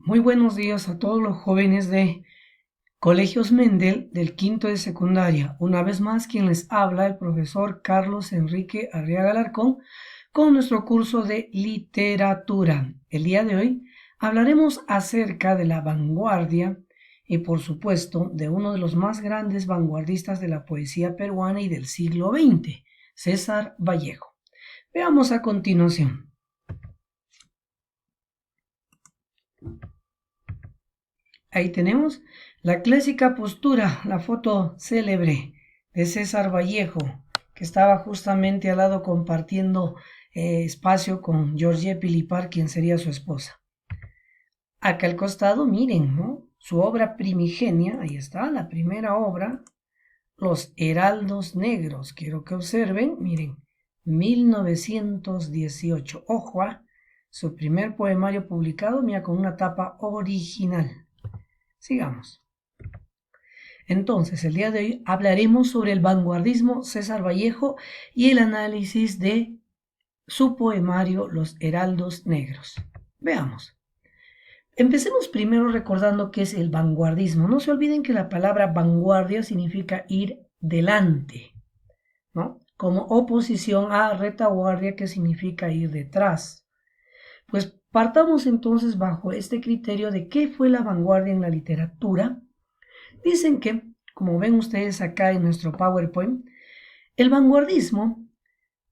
Muy buenos días a todos los jóvenes de Colegios Mendel del quinto de secundaria. Una vez más, quien les habla, el profesor Carlos Enrique Arriaga Alarcón, con nuestro curso de literatura. El día de hoy hablaremos acerca de la vanguardia y, por supuesto, de uno de los más grandes vanguardistas de la poesía peruana y del siglo XX, César Vallejo. Veamos a continuación. Ahí tenemos la clásica postura, la foto célebre de César Vallejo, que estaba justamente al lado compartiendo espacio con Georgie Pilipar, quien sería su esposa. Acá al costado, miren, ¿no? Su obra primigenia, ahí está, la primera obra, Los Heraldos Negros. Quiero que observen, miren, 1918. Ojo, su primer poemario publicado, mira, con una tapa original. Sigamos. Entonces, el día de hoy hablaremos sobre el vanguardismo César Vallejo y el análisis de su poemario Los Heraldos Negros. Veamos. Empecemos primero recordando qué es el vanguardismo. No se olviden que la palabra vanguardia significa ir delante, ¿no? Como oposición a retaguardia, que significa ir detrás. Pues partamos entonces bajo este criterio de qué fue la vanguardia en la literatura. Dicen que, como ven ustedes acá en nuestro PowerPoint, el vanguardismo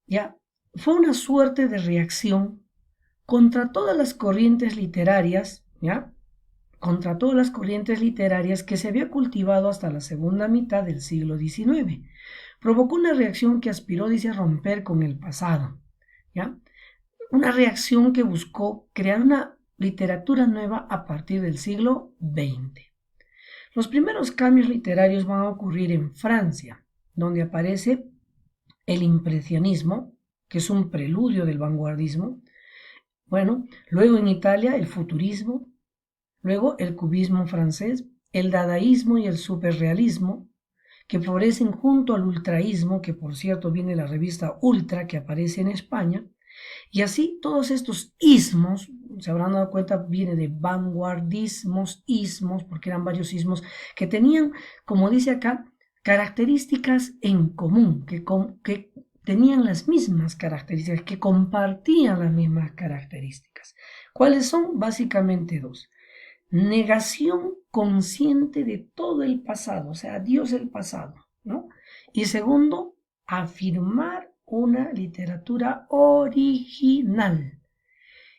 ya fue una suerte de reacción contra todas las corrientes literarias, ¿ya? Contra todas las corrientes literarias que se había cultivado hasta la segunda mitad del siglo XIX. Provocó una reacción que aspiró, dice, a romper con el pasado, ¿ya? Una reacción que buscó crear una literatura nueva a partir del siglo XX. Los primeros cambios literarios van a ocurrir en Francia, donde aparece el impresionismo, que es un preludio del vanguardismo. Bueno, luego en Italia el futurismo, luego el cubismo francés, el dadaísmo y el superrealismo, que florecen junto al ultraísmo, que por cierto viene de la revista Ultra, que aparece en España. Y así todos estos ismos, se habrán dado cuenta, viene de vanguardismos, ismos, porque eran varios ismos que tenían, como dice acá, características en común, que tenían las mismas características, que compartían las mismas características. ¿Cuáles son? Básicamente dos. Negación consciente de todo el pasado, o sea, Dios el pasado, ¿no? Y segundo, afirmar una literatura original.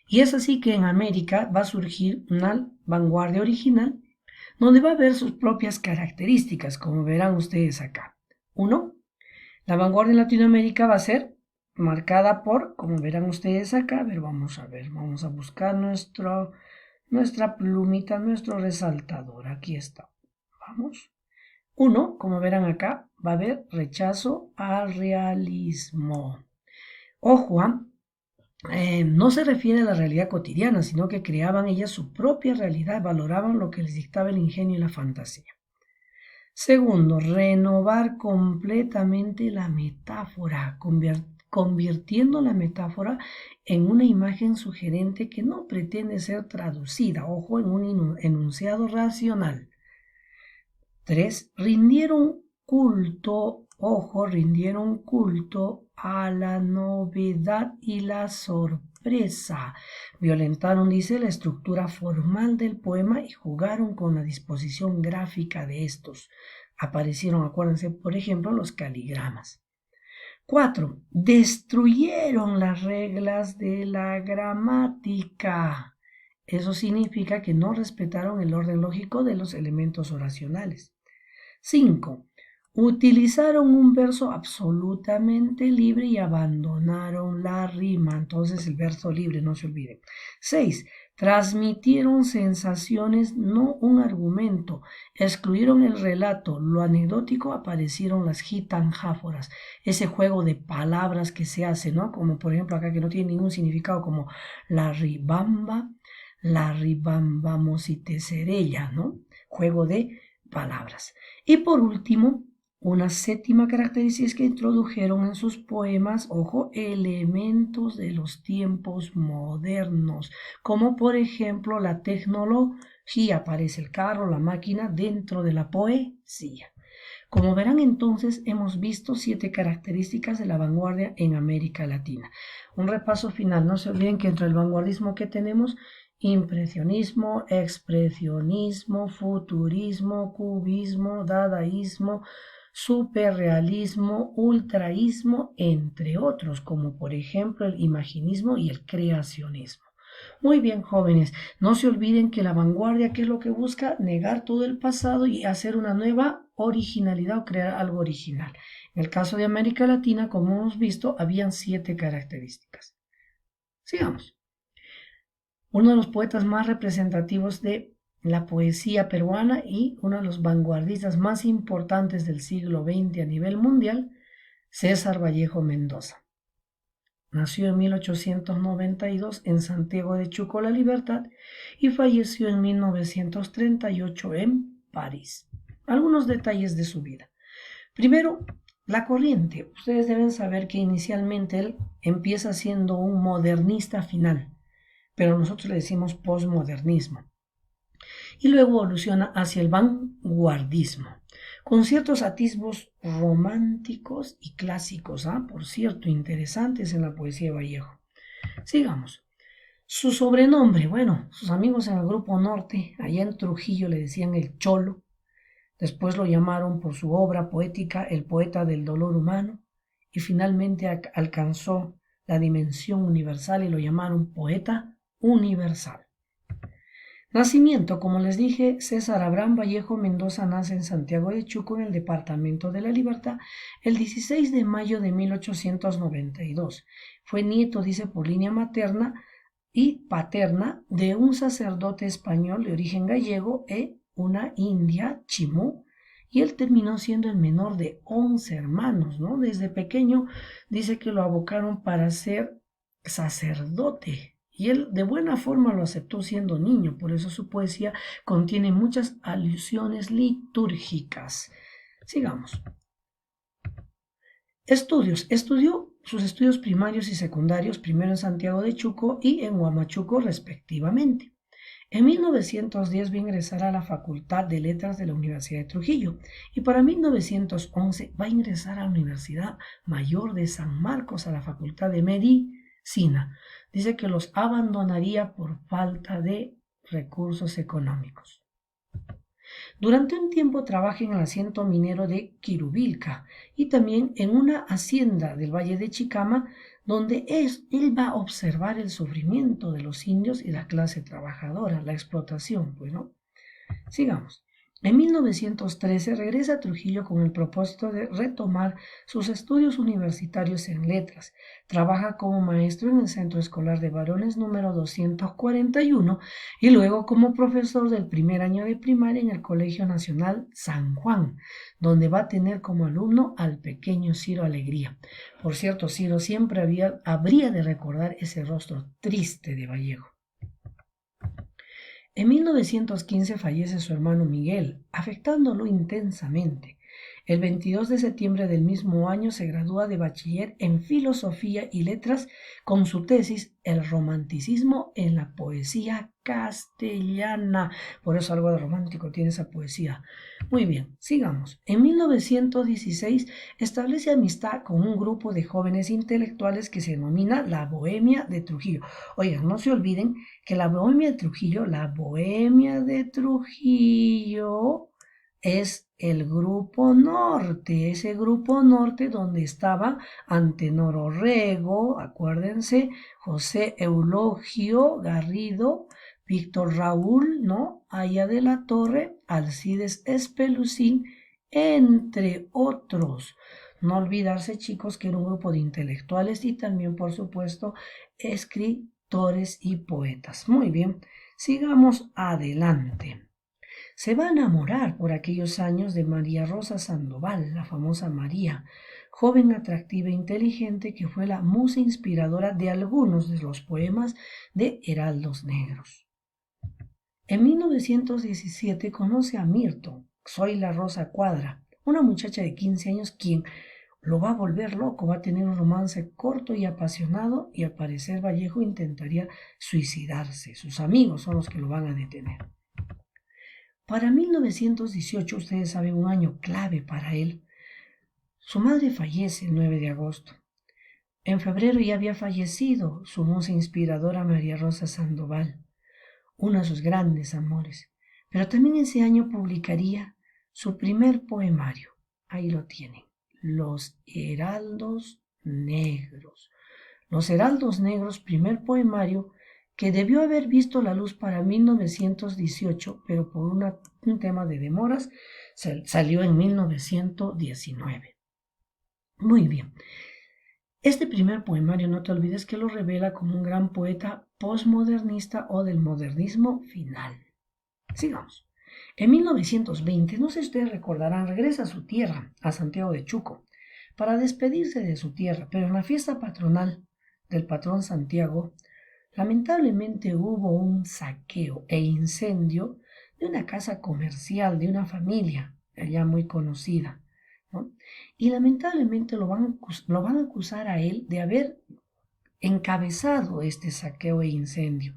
Y es así que en América va a surgir una vanguardia original donde va a haber sus propias características, como verán ustedes acá. Uno, la vanguardia en Latinoamérica va a ser marcada por, como verán ustedes acá, a ver, vamos a buscar nuestra plumita, nuestro resaltador. Aquí está. Vamos. Uno, como verán acá, va a haber rechazo al realismo. Ojo, no se refiere a la realidad cotidiana, sino que creaban ellas su propia realidad, valoraban lo que les dictaba el ingenio y la fantasía. Segundo, renovar completamente la metáfora, convirtiendo la metáfora en una imagen sugerente que no pretende ser traducida, ojo, en un enunciado racional. 3. Rindieron culto, ojo, rindieron culto a la novedad y la sorpresa. Violentaron, dice, la estructura formal del poema y jugaron con la disposición gráfica de estos. Aparecieron, acuérdense, por ejemplo, los caligramas. 4. Destruyeron las reglas de la gramática. Eso significa que no respetaron el orden lógico de los elementos oracionales. 5. Utilizaron un verso absolutamente libre y abandonaron la rima. Entonces el verso libre, no se olviden. 6. Transmitieron sensaciones, no un argumento. Excluyeron el relato, lo anecdótico, aparecieron las gitanjáforas. Ese juego de palabras que se hace, ¿no? Como por ejemplo acá que no tiene ningún significado, como la ribambamositecerella, ¿no? Juego de palabras. Y por último, Una séptima característica es que introdujeron en sus poemas, ojo, elementos de los tiempos modernos, como por ejemplo la tecnología, aparece el carro, la máquina dentro de la poesía. Como verán entonces, hemos visto 7 características de la vanguardia en América Latina. Un repaso final, no se olviden que entre el vanguardismo que tenemos, impresionismo, expresionismo, futurismo, cubismo, dadaísmo, superrealismo, ultraísmo, entre otros, como por ejemplo el imaginismo y el creacionismo. Muy bien, jóvenes, no se olviden que la vanguardia, ¿qué es lo que busca? Negar todo el pasado y hacer una nueva originalidad o crear algo original. En el caso de América Latina, como hemos visto, habían 7 características. Sigamos. Uno de los poetas más representativos de la poesía peruana y uno de los vanguardistas más importantes del siglo XX a nivel mundial, César Vallejo Mendoza. Nació en 1892 en Santiago de Chuco, La Libertad, y falleció en 1938 en París. Algunos detalles de su vida. Primero, la corriente. Ustedes deben saber que inicialmente él empieza siendo un modernista final, pero nosotros le decimos posmodernismo. Y luego evoluciona hacia el vanguardismo, con ciertos atisbos románticos y clásicos, por cierto, interesantes en la poesía de Vallejo. Sigamos. Su sobrenombre, bueno, sus amigos en el Grupo Norte, allá en Trujillo, le decían el Cholo. Después lo llamaron por su obra poética el poeta del dolor humano y finalmente alcanzó la dimensión universal y lo llamaron poeta universal. Nacimiento, como les dije, César Abraham Vallejo Mendoza nace en Santiago de Chuco, en el departamento de La Libertad, el 16 de mayo de 1892. Fue nieto, dice, por línea materna y paterna de un sacerdote español de origen gallego e una india, Chimú, y él terminó siendo el menor de 11 hermanos, ¿no? Desde pequeño dice que lo abocaron para ser sacerdote. Y él de buena forma lo aceptó siendo niño, por eso su poesía contiene muchas alusiones litúrgicas. Sigamos. Estudios. Estudió sus estudios primarios y secundarios primero en Santiago de Chuco y en Huamachuco respectivamente. En 1910 va a ingresar a la Facultad de Letras de la Universidad de Trujillo y para 1911 va a ingresar a la Universidad Mayor de San Marcos, a la Facultad de Medicina. Dice que los abandonaría por falta de recursos económicos. Durante un tiempo trabaja en el asiento minero de Quirubilca y también en una hacienda del Valle de Chicama, donde él va a observar el sufrimiento de los indios y la clase trabajadora, la explotación, pues, ¿no? Sigamos. En 1913 regresa a Trujillo con el propósito de retomar sus estudios universitarios en letras. Trabaja como maestro en el Centro Escolar de Varones número 241 y luego como profesor del primer año de primaria en el Colegio Nacional San Juan, donde va a tener como alumno al pequeño Ciro Alegría. Por cierto, Ciro siempre habría de recordar ese rostro triste de Vallejo. En 1915 fallece su hermano Miguel, afectándolo intensamente. El 22 de septiembre del mismo año se gradúa de bachiller en Filosofía y Letras con su tesis El romanticismo en la poesía castellana. Por eso algo de romántico tiene esa poesía. Muy bien, sigamos. En 1916 establece amistad con un grupo de jóvenes intelectuales que se denomina la Bohemia de Trujillo. Oigan, no se olviden que la Bohemia de Trujillo es el Grupo Norte, ese Grupo Norte donde estaba Antenor Orrego, acuérdense, José Eulogio Garrido, Víctor Raúl, ¿no? Aya de la Torre, Alcides Espelucín, entre otros. No olvidarse, chicos, que era un grupo de intelectuales y también, por supuesto, escritores y poetas. Muy bien, sigamos adelante. Se va a enamorar por aquellos años de María Rosa Sandoval, la famosa María, joven atractiva e inteligente que fue la musa inspiradora de algunos de los poemas de Heraldos Negros. En 1917 conoce a Mirto, Zoila Rosa Cuadra, una muchacha de 15 años quien lo va a volver loco, va a tener un romance corto y apasionado y al parecer Vallejo intentaría suicidarse. Sus amigos son los que lo van a detener. Para 1918, ustedes saben, un año clave para él. Su madre fallece el 9 de agosto. En febrero ya había fallecido su musa inspiradora María Rosa Sandoval, uno de sus grandes amores. Pero también ese año publicaría su primer poemario. Ahí lo tienen. Los Heraldos Negros. Los Heraldos Negros, primer poemario que debió haber visto la luz para 1918, pero por un tema de demoras salió en 1919. Muy bien. Este primer poemario, no te olvides que lo revela como un gran poeta postmodernista o del modernismo final. Sigamos. En 1920, no sé si ustedes recordarán, regresa a su tierra, a Santiago de Chuco, para despedirse de su tierra, pero en la fiesta patronal del patrón Santiago, lamentablemente hubo un saqueo e incendio de una casa comercial de una familia allá muy conocida, ¿no? Y lamentablemente lo van a acusar a él de haber encabezado este saqueo e incendio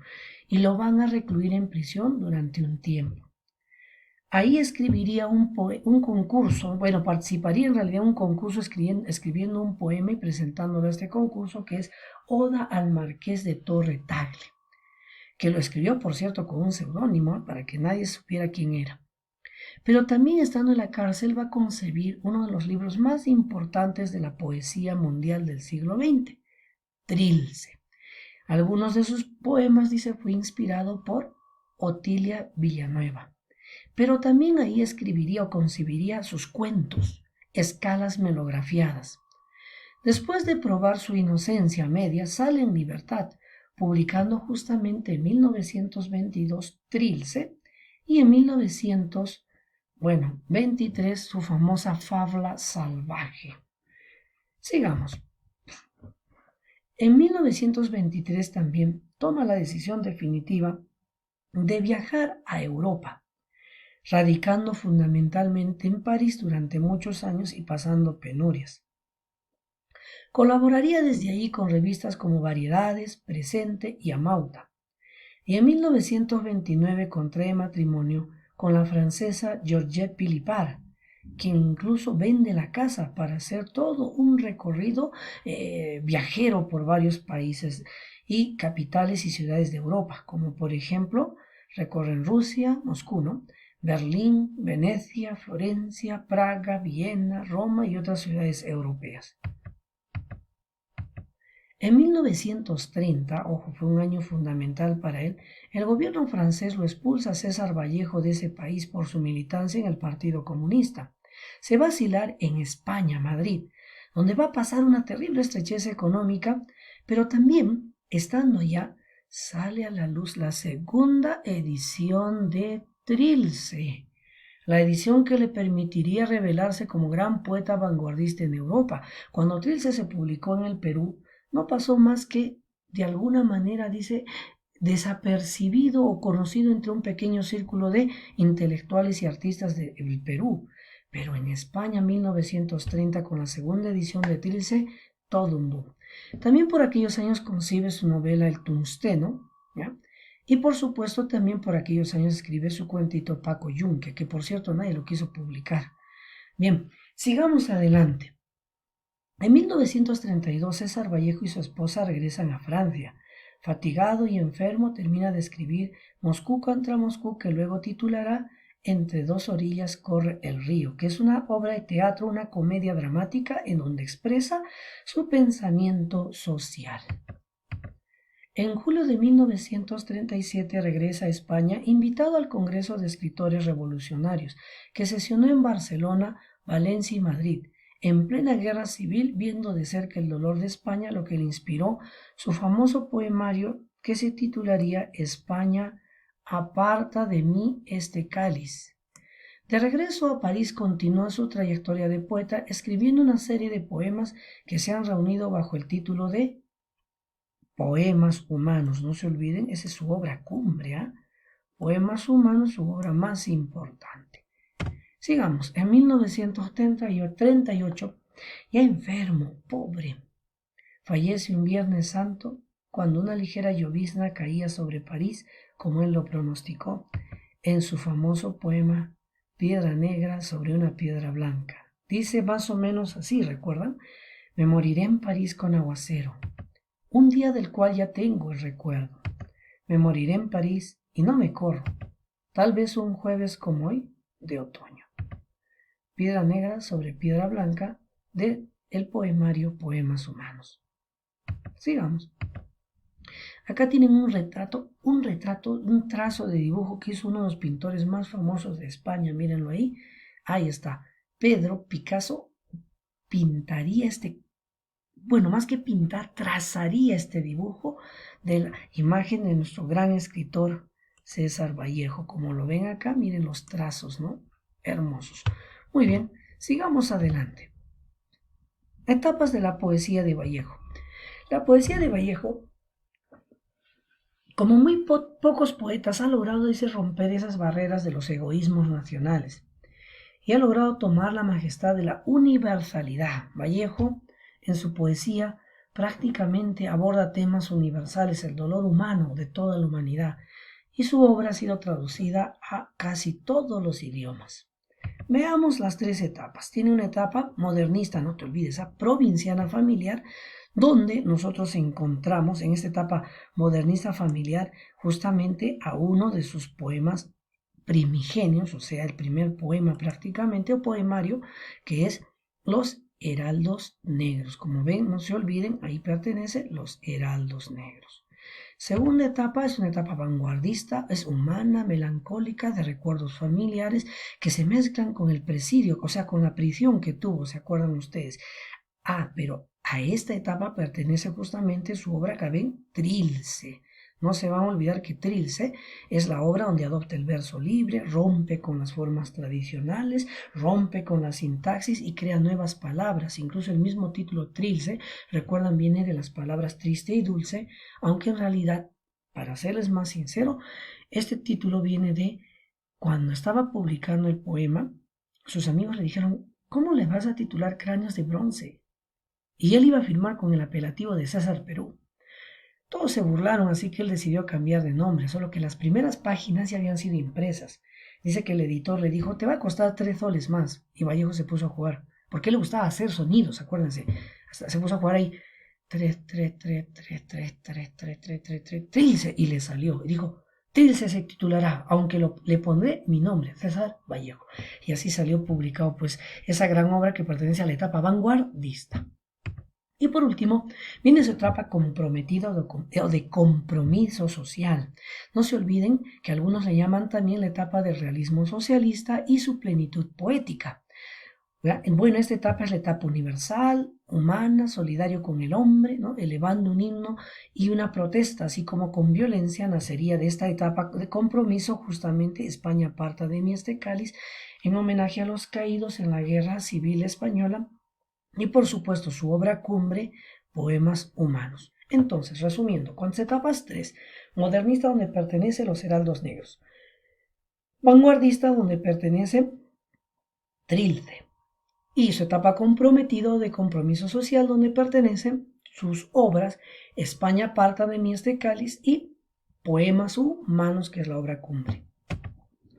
y lo van a recluir en prisión durante un tiempo. Ahí escribiría un concurso, bueno, participaría en realidad en un concurso escribiendo un poema y presentándolo a este concurso que es Oda al Marqués de Torre Tagle, que lo escribió, por cierto, con un seudónimo para que nadie supiera quién era. Pero también estando en la cárcel va a concebir uno de los libros más importantes de la poesía mundial del siglo XX, Trilce. Algunos de sus poemas, dice, fue inspirado por Otilia Villanueva. Pero también ahí escribiría o concibiría sus cuentos, escalas melografiadas. Después de probar su inocencia media, sale en libertad, publicando justamente en 1922 Trilce y en 1923 su famosa Fabla Salvaje. Sigamos. En 1923 también toma la decisión definitiva de viajar a Europa, radicando fundamentalmente en París durante muchos años y pasando penurias. Colaboraría desde allí con revistas como Variedades, Presente y Amauta. Y en 1929 contrae matrimonio con la francesa Georgette Philippard, quien incluso vende la casa para hacer todo un recorrido viajero por varios países y capitales y ciudades de Europa, como por ejemplo recorren Rusia, Moscú, ¿no? Berlín, Venecia, Florencia, Praga, Viena, Roma y otras ciudades europeas. En 1930, ojo, fue un año fundamental para él, el gobierno francés lo expulsa a César Vallejo de ese país por su militancia en el Partido Comunista. Se va a asilar en España, Madrid, donde va a pasar una terrible estrechez económica, pero también, estando allá, sale a la luz la segunda edición de Trilce, la edición que le permitiría revelarse como gran poeta vanguardista en Europa. Cuando Trilce se publicó en el Perú, no pasó más que, de alguna manera, dice, desapercibido o conocido entre un pequeño círculo de intelectuales y artistas del Perú. Pero en España, 1930, con la segunda edición de Trilce, todo un boom. También por aquellos años concibe su novela El Tungsteno, ¿ya? Y por supuesto también por aquellos años escribe su cuentito Paco Yunque, que por cierto nadie lo quiso publicar. Bien, sigamos adelante. En 1932 César Vallejo y su esposa regresan a Francia. Fatigado y enfermo termina de escribir Moscú contra Moscú, que luego titulará Entre dos orillas corre el río, que es una obra de teatro, una comedia dramática en donde expresa su pensamiento social. En julio de 1937 regresa a España invitado al Congreso de Escritores Revolucionarios, que sesionó en Barcelona, Valencia y Madrid, en plena guerra civil, viendo de cerca el dolor de España, lo que le inspiró su famoso poemario que se titularía España, aparta de mí este cáliz. De regreso a París continúa su trayectoria de poeta escribiendo una serie de poemas que se han reunido bajo el título de Poemas Humanos. No se olviden, esa es su obra cumbre, ¿eh? Poemas Humanos, su obra más importante. Sigamos, en 1938, ya enfermo, pobre, fallece un Viernes Santo cuando una ligera llovizna caía sobre París, como él lo pronosticó en su famoso poema Piedra Negra sobre una piedra blanca. Dice más o menos así, ¿recuerdan? Me moriré en París con aguacero, un día del cual ya tengo el recuerdo. Me moriré en París y no me corro, tal vez un jueves como hoy de otoño. Piedra Negra sobre piedra blanca de el poemario Poemas Humanos. Sigamos. Acá tienen un trazo de dibujo que hizo uno de los pintores más famosos de España, mírenlo ahí. Ahí está. Pedro Picasso pintaría bueno, más que pintar, trazaría este dibujo de la imagen de nuestro gran escritor César Vallejo. Como lo ven acá, miren los trazos, ¿no? Hermosos. Muy bien, sigamos adelante. Etapas de la poesía de Vallejo. La poesía de Vallejo, como muy pocos poetas, ha logrado romper esas barreras de los egoísmos nacionales y ha logrado tomar la majestad de la universalidad. Vallejo, en su poesía, prácticamente aborda temas universales, el dolor humano de toda la humanidad, y su obra ha sido traducida a casi todos los idiomas. Veamos las tres etapas. Tiene una etapa modernista, no te olvides, esa provinciana familiar, donde nosotros encontramos en esta etapa modernista familiar justamente a uno de sus poemas primigenios, o sea, el primer poema prácticamente o poemario, que es Los Heraldos Negros. Como ven, no se olviden, ahí pertenece Los Heraldos Negros. Segunda etapa es una etapa vanguardista, es humana, melancólica, de recuerdos familiares que se mezclan con el presidio, o sea, con la prisión que tuvo, ¿se acuerdan ustedes? Pero a esta etapa pertenece justamente su obra que ven, Trilce. No se van a olvidar que Trilce es la obra donde adopta el verso libre, rompe con las formas tradicionales, rompe con la sintaxis y crea nuevas palabras. Incluso el mismo título Trilce, recuerdan, viene de las palabras triste y dulce, aunque en realidad, para serles más sincero, este título viene de cuando estaba publicando el poema, sus amigos le dijeron, ¿cómo le vas a titular Cráneos de Bronce? Y él iba a firmar con el apelativo de César Perú. Todos se burlaron, así que él decidió cambiar de nombre, solo que las primeras páginas ya habían sido impresas. Dice que el editor le dijo, te va a costar 3 soles más. Y Vallejo se puso a jugar, porque le gustaba hacer sonidos, acuérdense. Hasta se puso a jugar ahí, 3, 3, 3, 3, 3, 3, 3, 3, 3, 3, Trilce, y le salió. Y dijo, Trilce se titulará, aunque le pondré mi nombre, César Vallejo. Y así salió publicado, pues, esa gran obra que pertenece a la etapa vanguardista. Y por último, viene su etapa comprometida o de compromiso social. No se olviden que algunos le llaman también la etapa del realismo socialista y su plenitud poética. Bueno, esta etapa es la etapa universal, humana, solidario con el hombre, ¿no? Elevando un himno y una protesta, así como con violencia nacería de esta etapa de compromiso justamente España parta de mí este cáliz, en homenaje a los caídos en la Guerra Civil Española, y por supuesto su obra cumbre, Poemas Humanos. Entonces, resumiendo, con etapas 3, modernista donde pertenece Los Heraldos Negros, vanguardista donde pertenece Trilce, y su etapa comprometido de compromiso social donde pertenecen sus obras España parta de mí este cáliz y Poemas Humanos, que es la obra cumbre.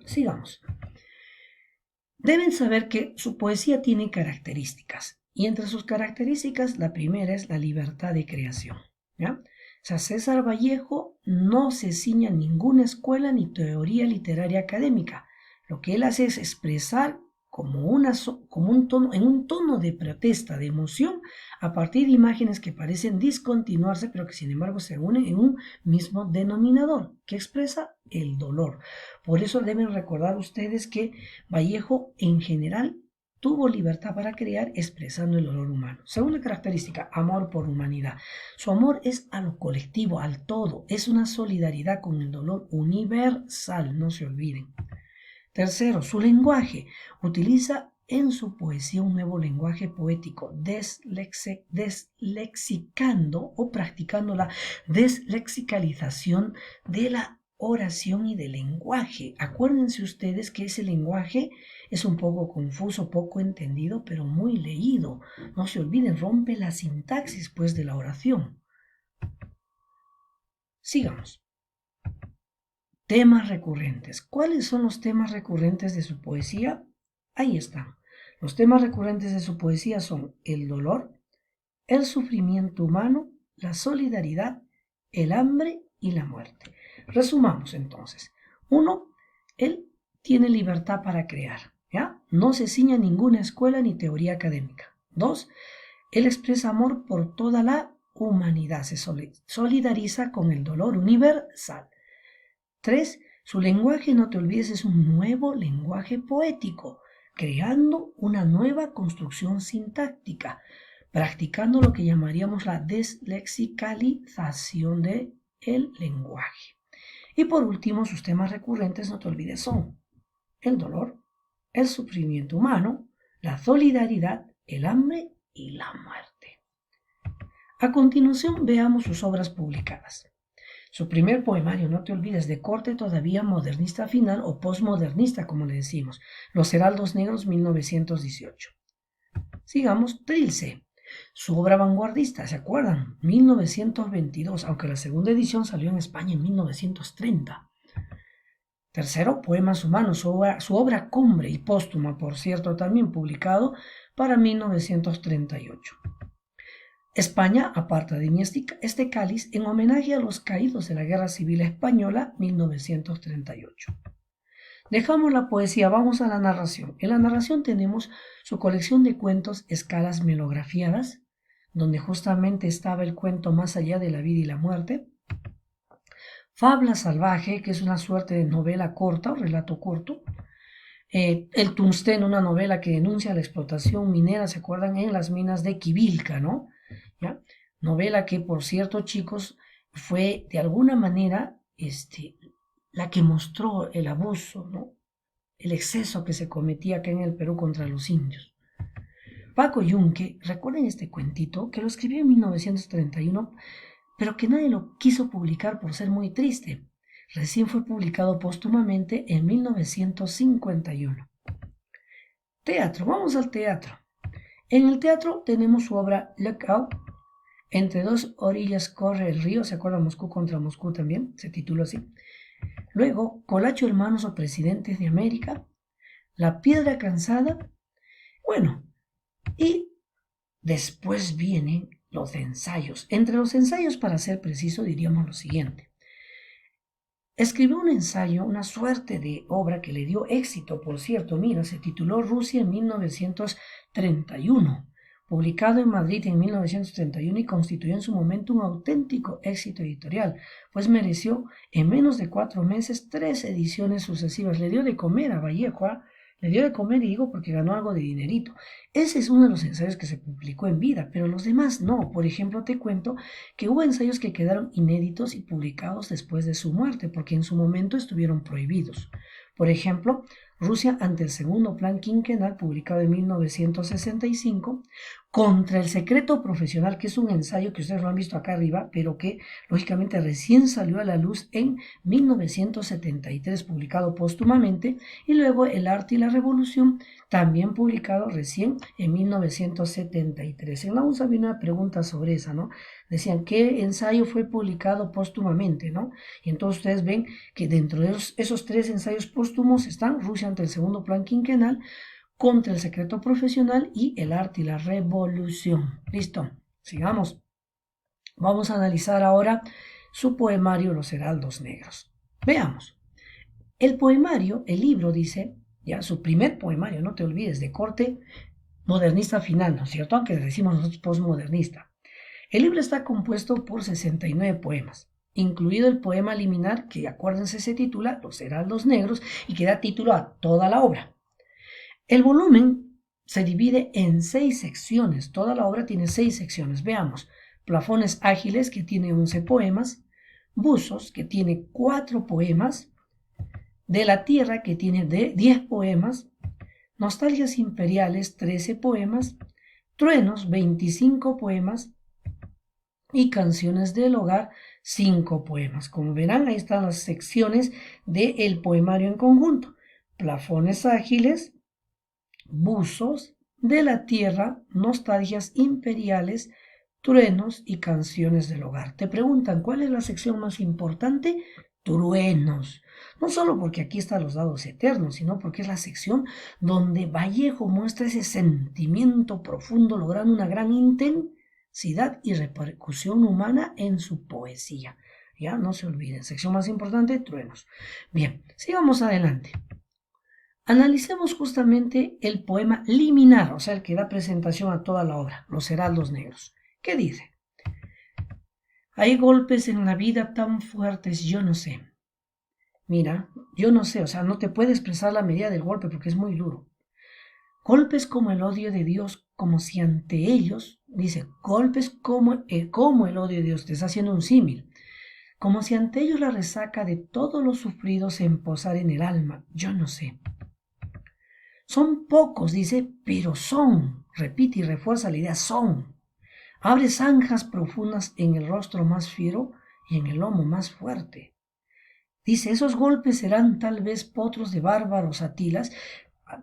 Sigamos. Deben saber que su poesía tiene características. Y entre sus características, la primera es la libertad de creación. ¿Ya? O sea, César Vallejo no se ciña a ninguna escuela ni teoría literaria académica. Lo que él hace es expresar en un tono de protesta, de emoción, a partir de imágenes que parecen discontinuarse, pero que sin embargo se unen en un mismo denominador, que expresa el dolor. Por eso deben recordar ustedes que Vallejo en general tuvo libertad para crear expresando el dolor humano. Segunda característica, amor por humanidad. Su amor es a lo colectivo, al todo, es una solidaridad con el dolor universal, no se olviden. Tercero, su lenguaje. Utiliza en su poesía un nuevo lenguaje poético, deslexicando o practicando la deslexicalización de la oración y de lenguaje. Acuérdense ustedes que ese lenguaje es un poco confuso, poco entendido, pero muy leído. No se olviden, rompe la sintaxis pues de la oración. Sigamos. Temas recurrentes. ¿Cuáles son los temas recurrentes de su poesía? Ahí están. Los temas recurrentes de su poesía son el dolor, el sufrimiento humano, la solidaridad, el hambre y la muerte. Resumamos entonces. 1. Él tiene libertad para crear, ¿ya? No se ciña a ninguna escuela ni teoría académica. 2. Él expresa amor por toda la humanidad, se solidariza con el dolor universal. 3. Su lenguaje, no te olvides, es un nuevo lenguaje poético, creando una nueva construcción sintáctica, practicando lo que llamaríamos la deslexicalización del lenguaje. Y por último, sus temas recurrentes, no te olvides, son el dolor, el sufrimiento humano, la solidaridad, el hambre y la muerte. A continuación, veamos sus obras publicadas. Su primer poemario, no te olvides, de corte todavía modernista final o postmodernista, como le decimos, Los Heraldos Negros, 1918. Sigamos, Trilce. Su obra vanguardista, ¿se acuerdan? 1922, aunque la segunda edición salió en España en 1930. Tercero, Poemas Humanos, su obra cumbre y póstuma, por cierto, también publicado para 1938. España aparta de mí este cáliz en homenaje a los caídos de la Guerra Civil Española, 1938. Dejamos la poesía, vamos a la narración. En la narración tenemos su colección de cuentos escalas melografiadas, donde justamente estaba el cuento Más allá de la vida y la muerte. Fabla salvaje, que es una suerte de novela corta o relato corto. El tungsteno, una novela que denuncia la explotación minera, ¿se acuerdan? En las minas de Quivilca, ¿no? ¿Ya? Novela que, por cierto, chicos, fue de alguna manera la que mostró el abuso, ¿no? El exceso que se cometía acá en el Perú contra los indios. Paco Yunque, recuerden este cuentito, que lo escribió en 1931, pero que nadie lo quiso publicar por ser muy triste. Recién fue publicado póstumamente en 1951. Teatro, vamos al teatro. En el teatro tenemos su obra Lookout. Entre dos orillas corre el río, ¿se acuerdan? Moscú contra Moscú también, se tituló así. Luego, Colacho Hermanos o Presidentes de América, La Piedra Cansada, bueno, y después vienen los ensayos. Entre los ensayos, para ser preciso, diríamos lo siguiente. Escribió un ensayo, una suerte de obra que le dio éxito, por cierto, mira, se tituló Rusia en 1931, publicado en Madrid en 1931 y constituyó en su momento un auténtico éxito editorial, pues mereció en menos de 4 meses 3 ediciones sucesivas. Le dio de comer a Vallejo, le dio de comer, y digo porque ganó algo de dinerito. Ese es uno de los ensayos que se publicó en vida, pero los demás no. Por ejemplo, te cuento que hubo ensayos que quedaron inéditos y publicados después de su muerte, porque en su momento estuvieron prohibidos. Por ejemplo, Rusia ante el segundo plan quinquenal, publicado en 1965, Contra el secreto profesional, que es un ensayo que ustedes lo han visto acá arriba, pero que lógicamente recién salió a la luz en 1973, publicado póstumamente, y luego El arte y la revolución, también publicado recién en 1973. En la USA había una pregunta sobre esa, ¿no? Decían, ¿qué ensayo fue publicado póstumamente, no? Y entonces ustedes ven que dentro de esos 3 ensayos póstumos están Rusia ante el segundo plan quinquenal, Contra el secreto profesional y El arte y la revolución. Listo, sigamos. Vamos a analizar ahora su poemario Los Heraldos Negros. Veamos. El poemario, el libro dice, ya su primer poemario, no te olvides, de corte modernista final, ¿no es cierto? Aunque decimos nosotros postmodernista. El libro está compuesto por 69 poemas, incluido el poema liminar, que acuérdense se titula Los Heraldos Negros y que da título a toda la obra. El volumen se divide en 6 secciones, toda la obra tiene 6 secciones, veamos. Plafones ágiles, que tiene 11 poemas, Buzos, que tiene 4 poemas, De la Tierra, que tiene 10 poemas, Nostalgias Imperiales, 13 poemas, Truenos, 25 poemas, y Canciones del Hogar, 5 poemas. Como verán, ahí están las secciones del poemario en conjunto. Plafones ágiles, buzos, de la tierra, nostalgias imperiales, truenos y canciones del hogar. Te preguntan, ¿cuál es la sección más importante? Truenos. No solo porque aquí están los dados eternos, sino porque es la sección donde Vallejo muestra ese sentimiento profundo, logrando una gran intensidad y repercusión humana en su poesía. Ya no se olviden, sección más importante, truenos. Bien, sigamos adelante. Analicemos justamente el poema liminar, o sea, el que da presentación a toda la obra, Los Heraldos Negros. ¿Qué dice? Hay golpes en la vida tan fuertes, yo no sé. Mira, yo no sé, o sea, no te puede expresar la medida del golpe porque es muy duro. Golpes como el odio de Dios, como si ante ellos, dice, golpes como el odio de Dios, te está haciendo un símil, como si ante ellos la resaca de todos los sufridos se emposara en el alma, yo no sé. Son pocos, dice, pero son, repite y refuerza la idea, son. Abre zanjas profundas en el rostro más fiero y en el lomo más fuerte. Dice, esos golpes serán tal vez potros de bárbaros atilas.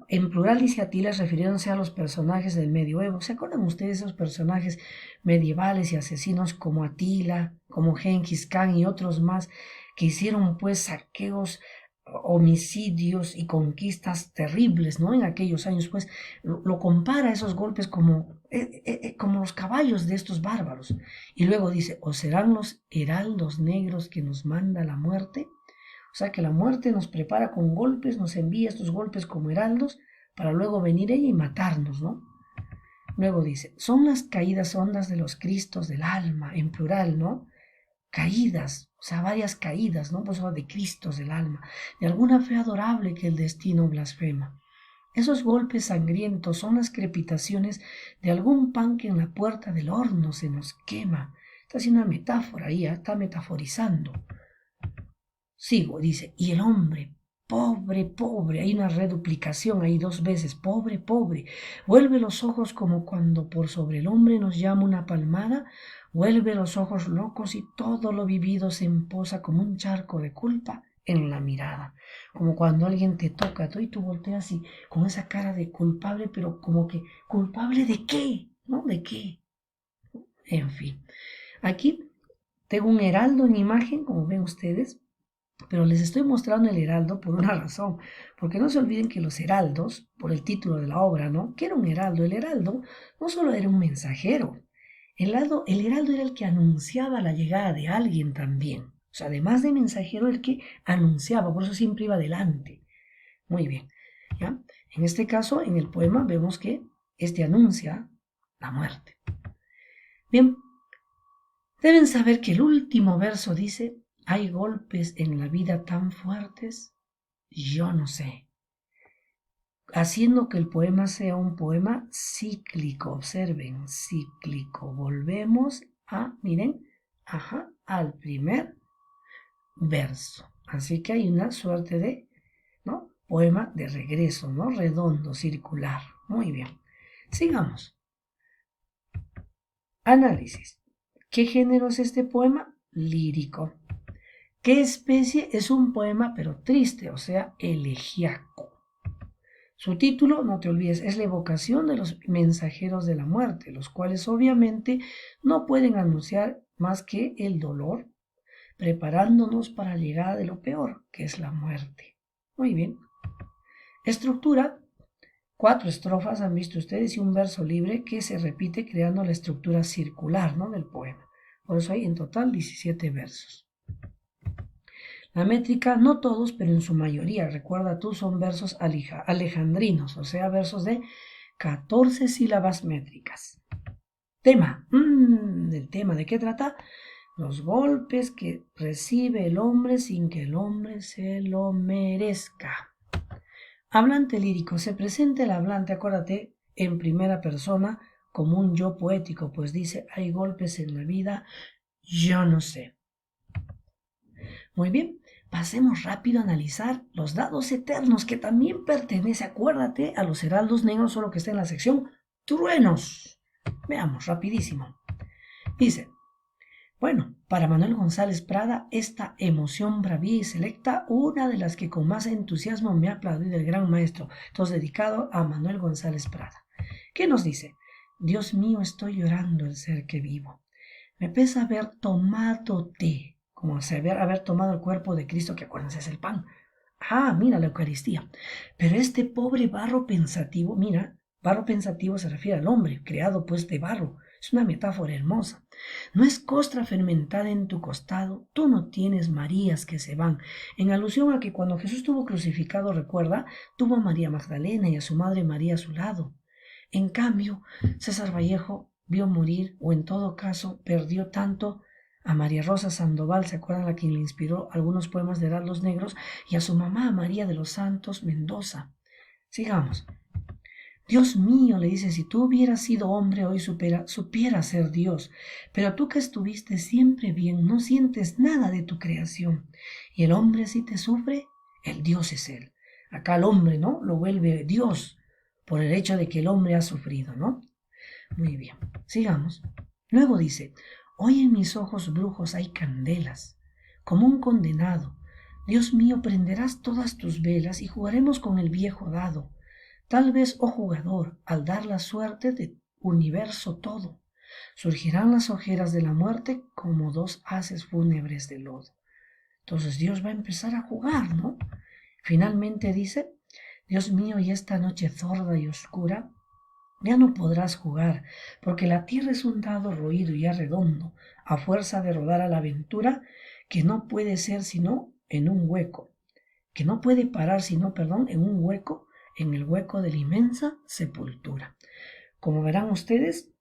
En plural dice atilas refiriéndose a los personajes del medioevo. ¿Se acuerdan ustedes de esos personajes medievales y asesinos como Atila, como Genghis Khan y otros más que hicieron pues saqueos, homicidios y conquistas terribles, ¿no? En aquellos años, pues lo compara a esos golpes como los caballos de estos bárbaros. Y luego dice, ¿o serán los heraldos negros que nos manda la muerte? O sea que la muerte nos prepara con golpes, nos envía estos golpes como heraldos para luego venir ella y matarnos, ¿no? Luego dice, son las caídas hondas de los Cristos del alma, en plural, ¿no? Caídas, o sea, varias caídas, ¿no? Pues de Cristos del alma, de alguna fe adorable que el destino blasfema. Esos golpes sangrientos son las crepitaciones de algún pan que en la puerta del horno se nos quema. Está haciendo una metáfora ahí, está metaforizando. Sigo, dice, y el hombre, pobre, pobre, hay una reduplicación ahí 2 veces, pobre, pobre, vuelve los ojos como cuando por sobre el hombre nos llama una palmada, vuelve los ojos locos y todo lo vivido se emposa como un charco de culpa en la mirada, como cuando alguien te toca y tú volteas y con esa cara de culpable, pero como que culpable de qué, ¿no? ¿De qué? En fin, aquí tengo un heraldo en imagen, como ven ustedes, pero les estoy mostrando el heraldo por una razón, porque no se olviden que los heraldos, por el título de la obra, ¿no? ¿Qué era un heraldo? El heraldo no solo era un mensajero, el heraldo era el que anunciaba la llegada de alguien también. O sea, además de mensajero, el que anunciaba, por eso siempre iba adelante. Muy bien, ¿ya? En este caso, en el poema, vemos que este anuncia la muerte. Bien, deben saber que el último verso dice, hay golpes en la vida tan fuertes, yo no sé. Haciendo que el poema sea un poema cíclico, observen, cíclico. Volvemos miren, al primer verso. Así que hay una suerte de, ¿no? Poema de regreso, ¿no? Redondo, circular. Muy bien. Sigamos. Análisis. ¿Qué género es este poema? Lírico. ¿Qué especie? Es un poema pero triste, o sea, elegíaco. Su título, no te olvides, es la evocación de los mensajeros de la muerte, los cuales obviamente no pueden anunciar más que el dolor, preparándonos para la llegada de lo peor, que es la muerte. Muy bien. Estructura, 4 estrofas han visto ustedes y un verso libre que se repite creando la estructura circular, ¿no? Del poema. Por eso hay en total 17 versos. La métrica, no todos, pero en su mayoría, recuerda tú, son versos alejandrinos, o sea, versos de 14 sílabas métricas. Tema, el tema, ¿de qué trata? Los golpes que recibe el hombre sin que el hombre se lo merezca. Hablante lírico, se presenta el hablante, acuérdate, en primera persona, como un yo poético, pues dice, hay golpes en la vida, yo no sé. Muy bien, pasemos rápido a analizar los dados eternos, que también pertenece, acuérdate, a los heraldos negros, solo que está en la sección truenos. Veamos, rapidísimo. Dice, Bueno, para Manuel González Prada, esta emoción bravía y selecta, una de las que con más entusiasmo me ha aplaudido el gran maestro, entonces dedicado a Manuel González Prada. ¿Qué nos dice? Dios mío, estoy llorando el ser que vivo. Me pesa haber tomado té, como haber tomado el cuerpo de Cristo, que acuérdense es el pan. Ah, mira la Eucaristía. Pero este pobre barro pensativo, mira, barro pensativo se refiere al hombre, creado pues de barro. Es una metáfora hermosa. No es costra fermentada en tu costado, tú no tienes Marías que se van, en alusión a que cuando Jesús estuvo crucificado, recuerda, tuvo a María Magdalena y a su madre María a su lado. En cambio, César Vallejo vio morir, o en todo caso, perdió tanto a María Rosa Sandoval, ¿se acuerdan? A quien le inspiró algunos poemas de Heraldos Negros, y a su mamá María de los Santos Mendoza. Sigamos. Dios mío, le dice, si tú hubieras sido hombre hoy supieras ser Dios, pero tú que estuviste siempre bien, no sientes nada de tu creación. Y el hombre si te sufre, el Dios es él. Acá el hombre, ¿no? Lo vuelve Dios por el hecho de que el hombre ha sufrido, ¿no? Muy bien, sigamos. Luego dice, hoy en mis ojos brujos hay candelas, como un condenado. Dios mío, prenderás todas tus velas y jugaremos con el viejo dado. Tal vez, oh jugador, al dar la suerte de universo todo, surgirán las ojeras de la muerte como dos haces fúnebres de lodo. Entonces Dios va a empezar a jugar, ¿no? Finalmente dice, Dios mío, y esta noche sorda y oscura, ya no podrás jugar, porque la tierra es un dado roído y ya redondo, a fuerza de rodar a la aventura, que no puede ser sino en un hueco, que no puede parar sino, en un hueco, en el hueco de la inmensa sepultura. Como verán ustedes,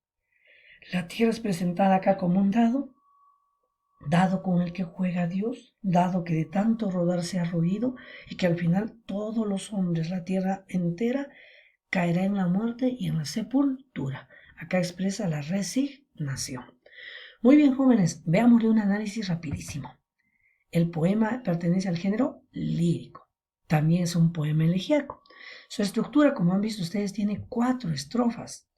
la tierra es presentada acá como un dado con el que juega Dios, dado que de tanto rodar se ha roído y que al final todos los hombres, la tierra entera, caerá en la muerte y en la sepultura. Acá expresa la resignación. Muy bien, jóvenes, veámosle un análisis rapidísimo. El poema pertenece al género lírico. También es un poema elegíaco. Su estructura, como han visto ustedes, tiene 4 estrofas.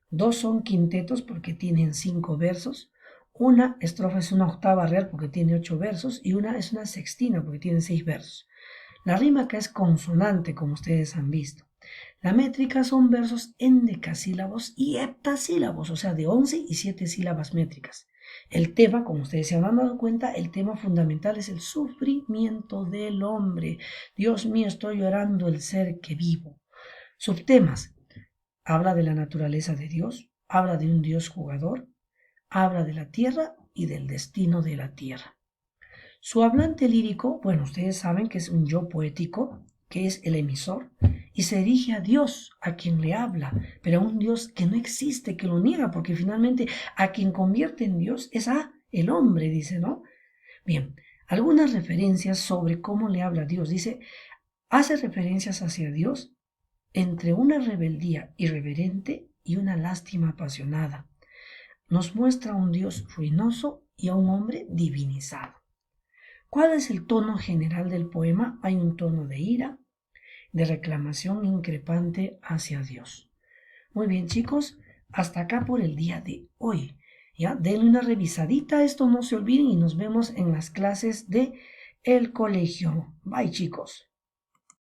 2 son quintetos porque tienen 5 versos. Una estrofa es una octava real porque tiene 8 versos y una es una sextina porque tiene 6 versos. La rima acá es consonante, como ustedes han visto. La métrica son versos endecasílabos y heptasílabos, o sea, de 11 y 7 sílabas métricas. El tema, como ustedes se habrán dado cuenta, el tema fundamental es el sufrimiento del hombre. Dios mío, estoy llorando el ser que vivo. Subtemas. Habla de la naturaleza de Dios, habla de un Dios jugador, habla de la tierra y del destino de la tierra. Su hablante lírico, bueno, ustedes saben que es un yo poético, que es el emisor, y se dirige a Dios, a quien le habla, pero a un Dios que no existe, que lo niega, porque finalmente a quien convierte en Dios es a el hombre, dice, ¿no? Bien, algunas referencias sobre cómo le habla Dios. Dice, hace referencias hacia Dios entre una rebeldía irreverente y una lástima apasionada. Nos muestra a un Dios ruinoso y a un hombre divinizado. ¿Cuál es el tono general del poema? Hay un tono de ira, de reclamación increpante hacia Dios. Muy bien, chicos, hasta acá por el día de hoy. Ya, denle una revisadita a esto, no se olviden y nos vemos en las clases de el colegio. Bye, chicos.